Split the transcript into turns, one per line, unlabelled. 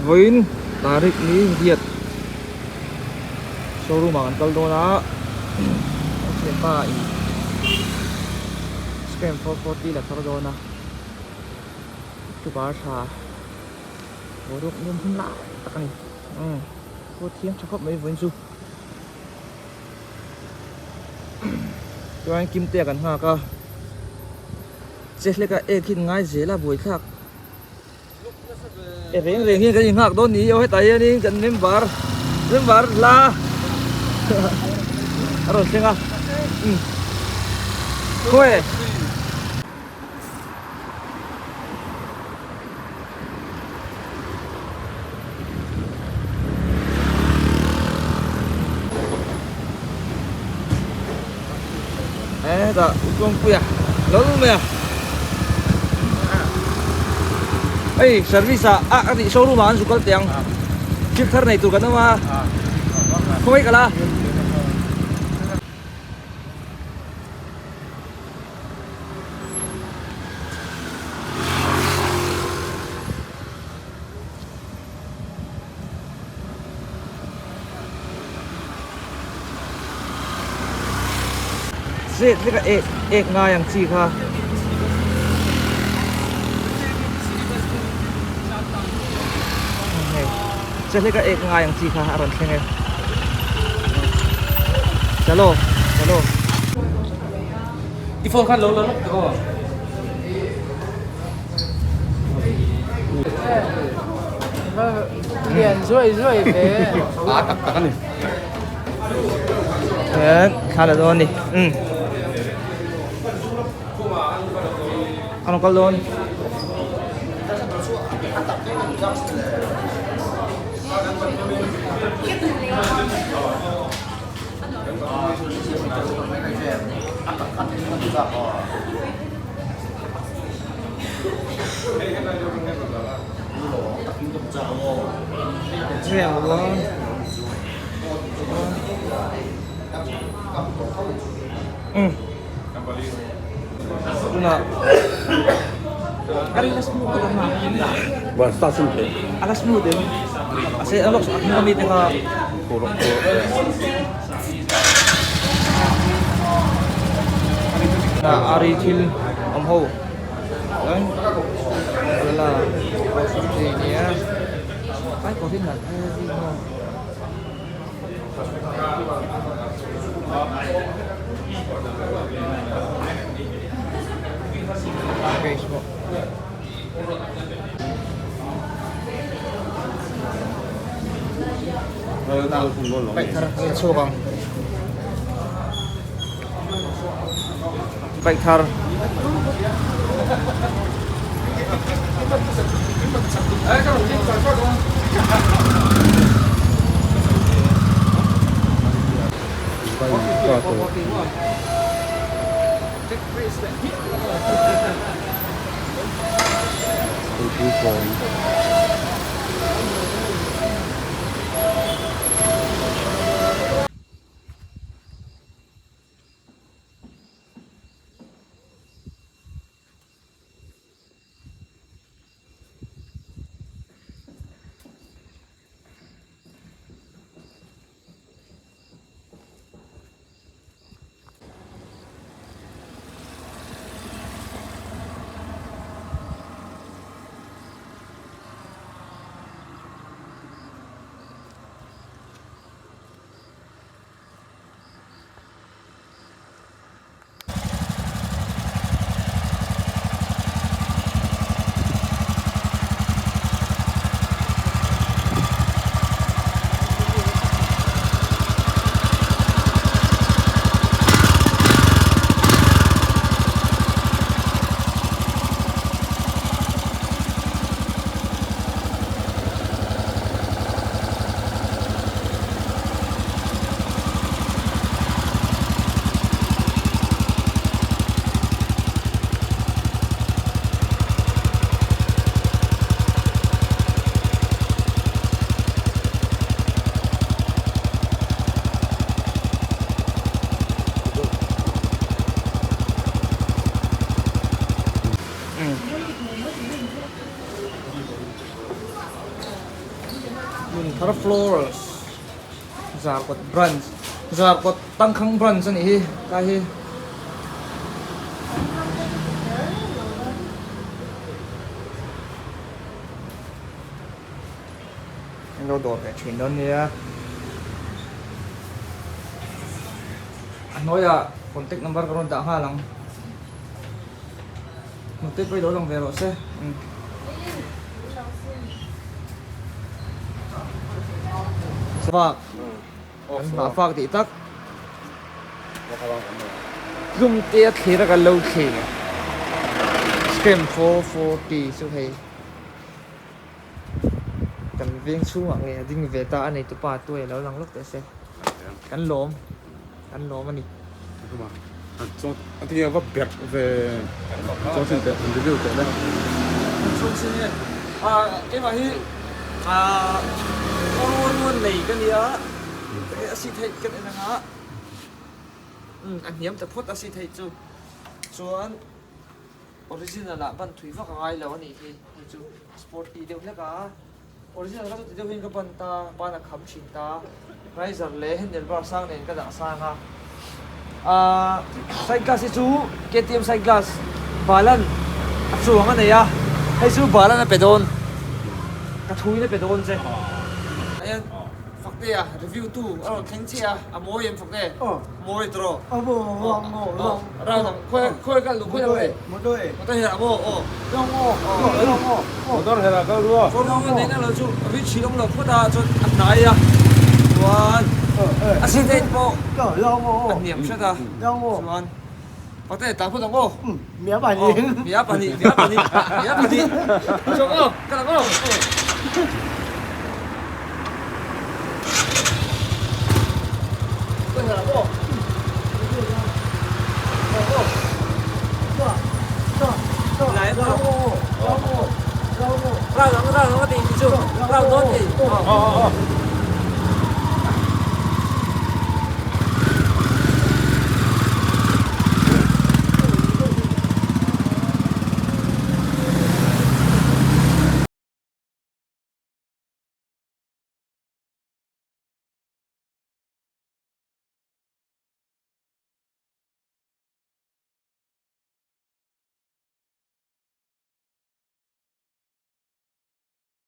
Voin tarik ni diet showroom ang Caldona siapa ini scam 440 lah Caldona itu bahasa bodoh nyum pun lah tak ni kau tiang cakap mai voin su Joan kim tia kan ha ka chết cái kin ngay dễ là buổi khác rèn rèn như cái gì ngạc đó ní ôi tay đi cần ném var la rồi xem à thôi dah utung puya lalu meh service di showroom an sukal tiang filter này tụi cái nó mà không biết cả là dễ cái ngay yang chi kha Jadi ka nga yang si kaharon sini. Chalo. Ifo kan lo ko.
Liền rưỡi về.
Tak ni. Kada doon ni. Ano kalon? Alas mo ko lang na.
Basta simple.
Alas mo din. Kasi ano sa akin gamitin ka puro. Na Aritil amho. Yan. Wala. Sige ya. Ay ko din na. Okay, so. Baik thar sokang. Baik thar. thar florals za kot branch za kot tangkhang branch ani hi ka hi anh đâu đổ cái chuyện đó nha anh nói à contact number karon ta ha lang contact với đó lang về rồi xe phạc anh bảo phạc thì tắc zoom tia khi ra cái lâu khi scam 440 số hay cần viên xuống hoặc nghe dinh về ta anh này tụi ba tuổi lâu lắm lúc đấy xe cắn lốm anh đi
anh thì vấp bẹt về cho xin bẹt review cái đây
xuống xin nhé cái mà hi con luôn này cái gì á cái acid hay cái này là anh hiếm tập phốt acid hay chú anh original là ban thủy vác ai lâu này thì chú sporty đều hết cả original cái tụi mình cái ban ta ban là khám chín ta riser leh handle bar sang này cái dạng sang ha side glass chú KTM side glass balan chuang anh này à hay chú balan là pedon cái thui là pedon chứ anh phật đây à review tu khen chia mua em phật đây mua rồi mua ra thằng khơi cái lục khơi rồi
một đôi
một tay là mua
một đôi là câu đua
con nó này là chú vị trí đông là phút ta cho anh này à Juan xin tên bộ anh niệm chưa ta Juan có thể tám phút đồng bộ
mía bà nhỉ
mía bà nhỉ cho cô cái là cô cái là cô lại cô ra nó thì chú ra nó thì